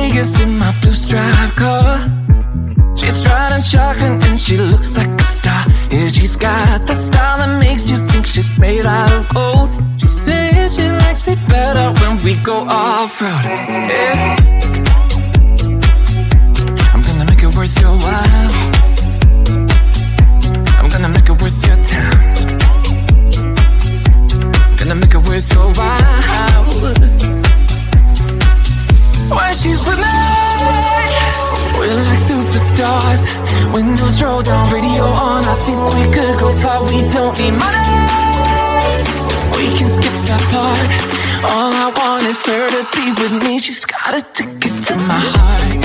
Vegas in my blue striped car. She's riding shotgun and she looks like a star. Yeah, she's got the style that makes you think she's made out of gold. She says she likes it better when we go off-road. Yeah. I'm gonna make it worth your while. I'm gonna make it worth your time. Gonna make it worth your while. When she's with me, we're like superstars. Windows roll down, radio on. I think we could go far. We don't need money. We can skip that part. All I want is her to be with me. She's got a ticket to my heart.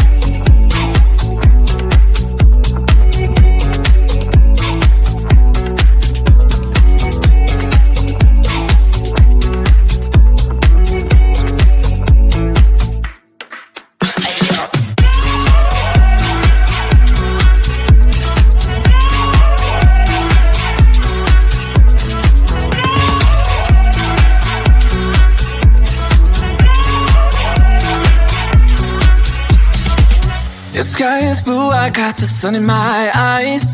The sky is blue, I got the sun in my eyes.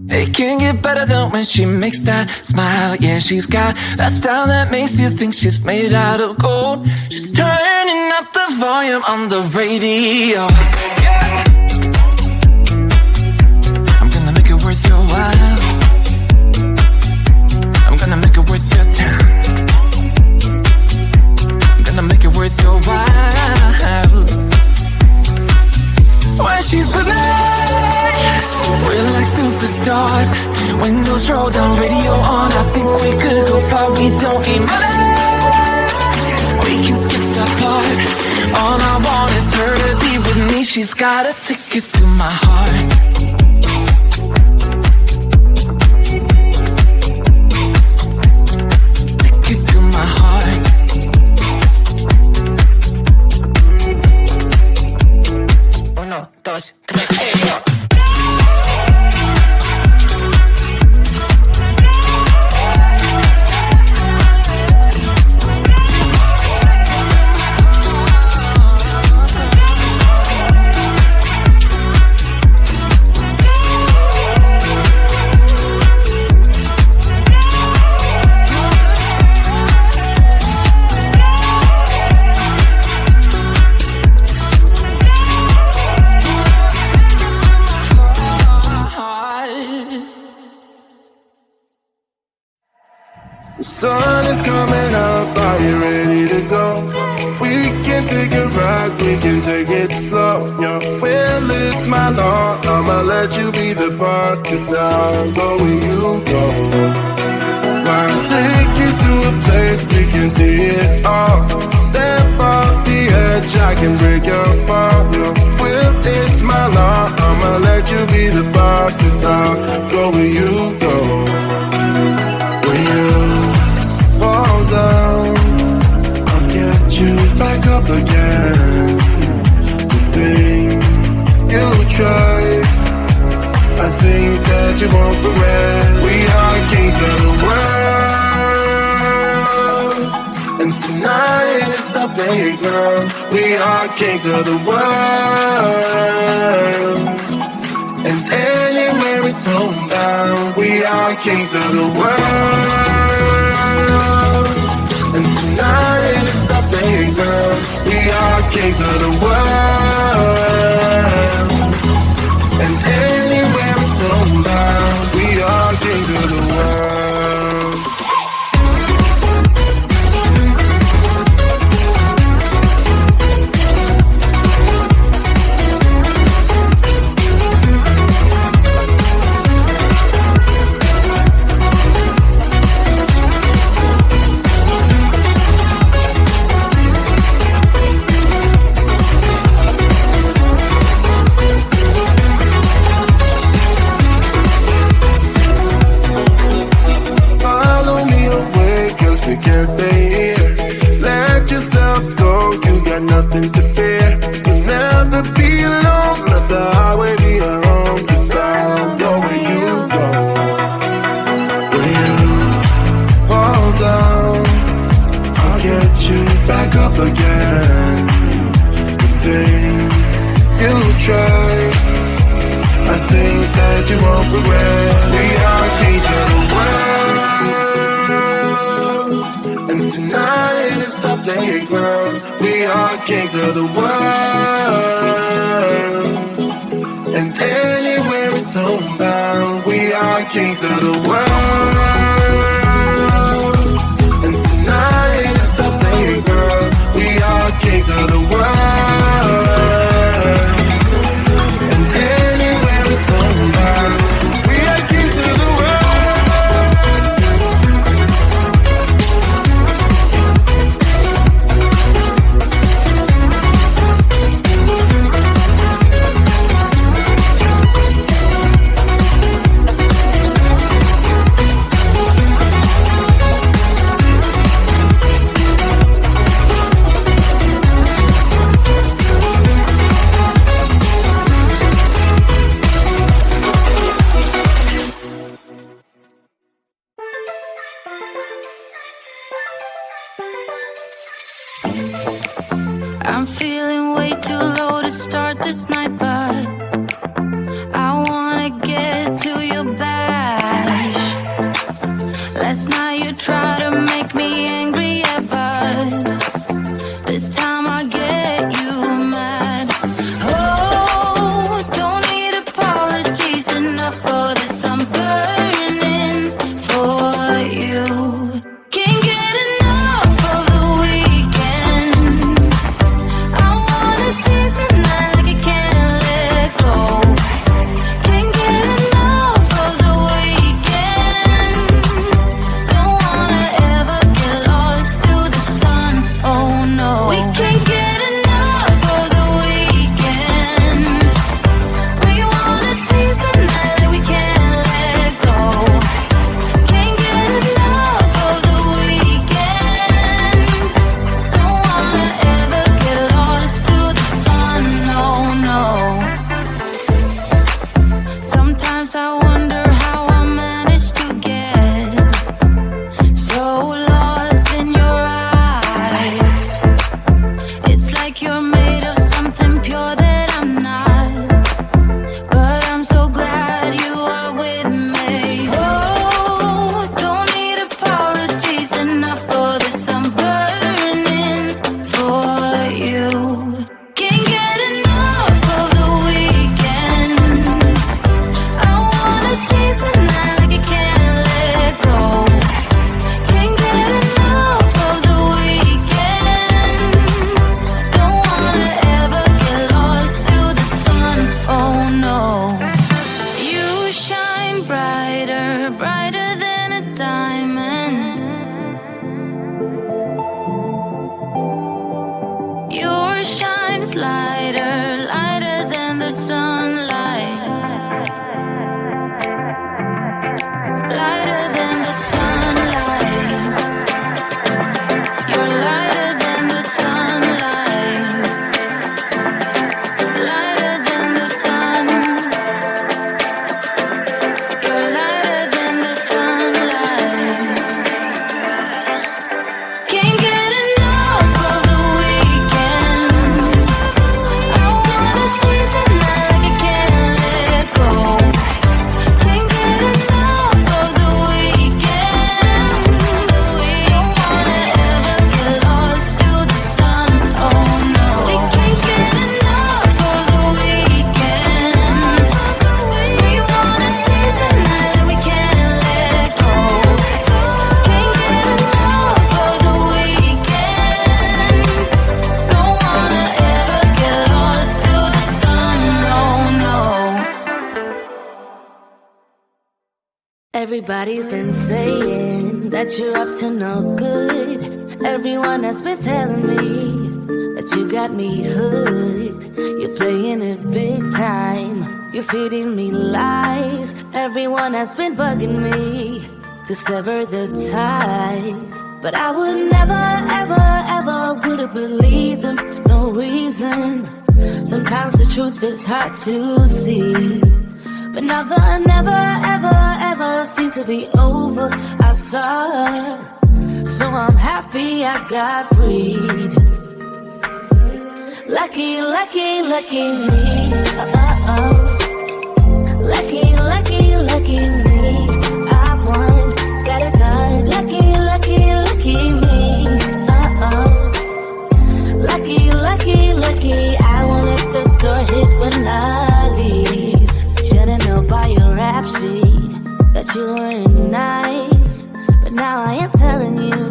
It can't get better than when she makes that smile. Yeah, she's got that style that makes you think she's made out of gold. She's turning up the volume on the radio. Yeah. I'm gonna make it worth your while. I'm gonna make it worth your time. I'm gonna make it worth your while. When she's with me, we're like superstars. Windows roll down, radio on. I think we could go far. We don't need money. We can skip that part. All I want is her to be with me. She's got a ticket to my heart. Ticket to my heart. 1, 2, 3, 4. The sun is coming up, are you ready to go? We can take a ride, we can take it slow, yo. Well, it's my law, I'ma let you be the boss, 'cause I'll go where you go. I'll take you to a place we can see it all. Step off the edge, I can break your fall, yo. Well, it's my law, I'ma let you be the boss, 'cause I'll go where you go. When you fall down, I'll get you back up again. The things you tried are things that you won't regret. We are kings of the world, and tonight is our playground. We are kings of the world, and anywhere it's going down, we are kings of the world. And tonight is our playground. We are kings of the world. And anywhere it's going down, we are kings of the world. Nothing to fear. You'll never be alone. Let the highway be your home. Just I'll go where you go. When you fall down, I'll get you back up again. The things try are things that you won't regret. We are kings of the world, and tonight is our playground. We are kings of the world, and anywhere it's homebound. We are kings of the world, and tonight is our playground. We are kings of the world. I'm feeling way too low to start this night, but I wanna get to your bash. Last night you tried to make me angry, yeah, but this time I get you mad. Oh, don't need apologies, enough for this, I'm burning for you. Can't get enough of the weekend. I wanna seize the night like I can't let go. Can't get enough of the weekend. Don't wanna ever get lost to the sun, oh no. We can't get enough of the weekend. We wanna seize the night like we can't let go. Can't get enough of the weekend. Don't wanna ever get lost to the sun, oh no. Sometimes I wonder how I managed to get so lost in your eyes. It's like you're made of something pure that I'm not, but I'm so glad you are with me. Oh, don't need apologies, enough for this, I'm burning for you. Can't get enough of the weekend. I wanna seize the night like I can't let go. Can't get enough of the weekend. Don't wanna ever get lost to the sun, oh no. You shine brighter, brighter than a diamond. Yours shines lighter, lighter than the sunlight. Lighter than the sunlight. You're lighter than the sunlight. Lighter than the sun. You're lighter than the sunlight. Can't get enough of the weekend. I wanna seize the night like I can't let go. Can't get enough of the weekend. Don't wanna ever get lost to the sun, oh no. We can't get enough of the weekend. We wanna seize the night like we can't let go. Can't get enough of the weekend. Don't wanna ever get lost to the sun, oh no. Everybody's been saying that you're up to no good. Everyone has been telling me that you got me hooked. You're playing it big time. You're feeding me lies. Everyone has been bugging me to sever the ties. But I would never, ever, ever would have believed them. No reason. Sometimes the truth is hard to see. But now the never, ever, ever seemed to be over. I saw her, so I'm happy I got freed. Lucky, lucky, lucky me. Lucky, lucky, lucky me. I won, got it done. Lucky, lucky, lucky me. Lucky, lucky, lucky. I won't let the door hit when I leave. Should've known by your rap sheet that you weren't nice, but now I am telling you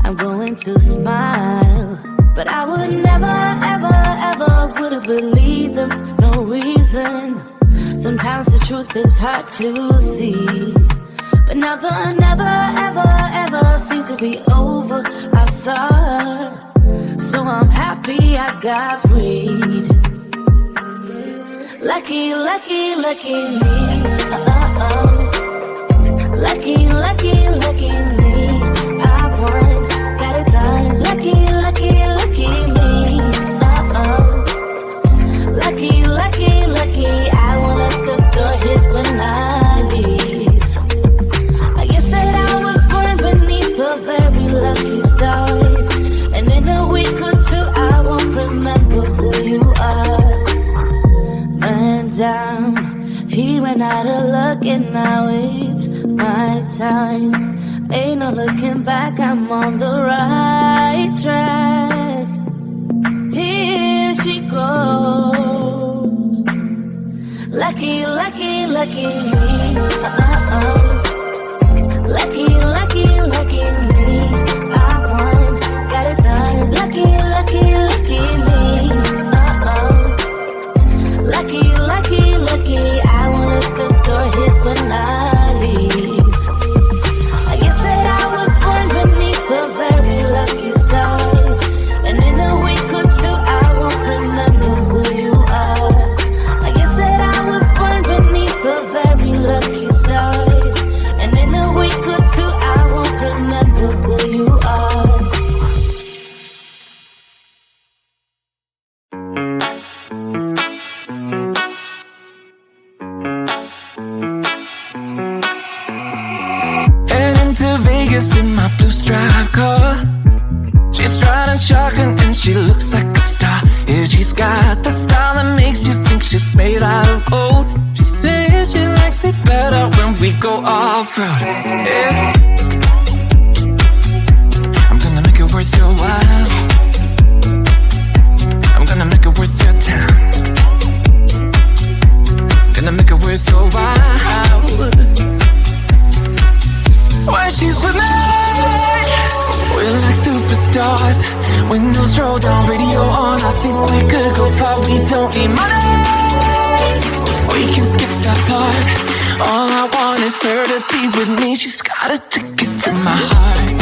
I'm going to smile. But I would never, ever, ever would have believed them, no reason. Sometimes the truth is hard to see, but now the never, ever, ever seem to be over. I saw her, so I'm happy I got freed. Lucky, lucky, lucky me. Lucky, lucky, lucky me. I won, got it done. Lucky, lucky, lucky me. Lucky, lucky, lucky. I won't let the door hit when I leave. I guess that I was born beneath a very lucky star, and in a week or two I won't remember who you are. Man down, he ran out of luck and now it's my time. Ain't no looking back, I'm on the right track. Here she goes. Lucky, lucky, lucky me. Lucky, lucky, lucky me. I won, got it done. Lucky, lucky, lucky me. Lucky, lucky, lucky. I won't let the door hit when I leave. I guess that I was born beneath a very lucky star, and in a week or two I won't remember who you are. I guess that I was born beneath a very lucky star, and in a week or two I won't remember who you are. Vegas in my blue stripe car. She's riding shotgun and she looks like a star. Yeah, she's got the style that makes you think she's made out of gold. She says she likes it better when we go off-road. Yeah. I'm gonna make it worth your while. I'm gonna make it worth your time. Gonna make it worth your while. When she's with me, we're like superstars. Windows roll down, radio on. I think we could go far. We don't need money, we can skip that part. All I want is her to be with me. She's got a ticket to my heart.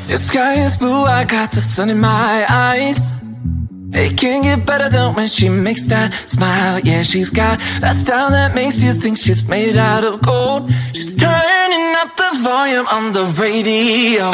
The sky is blue, I got the sun in my eyes. It can't get better than when she makes that smile. Yeah, she's got that style that makes you think she's made out of gold. She's turning up the volume on the radio.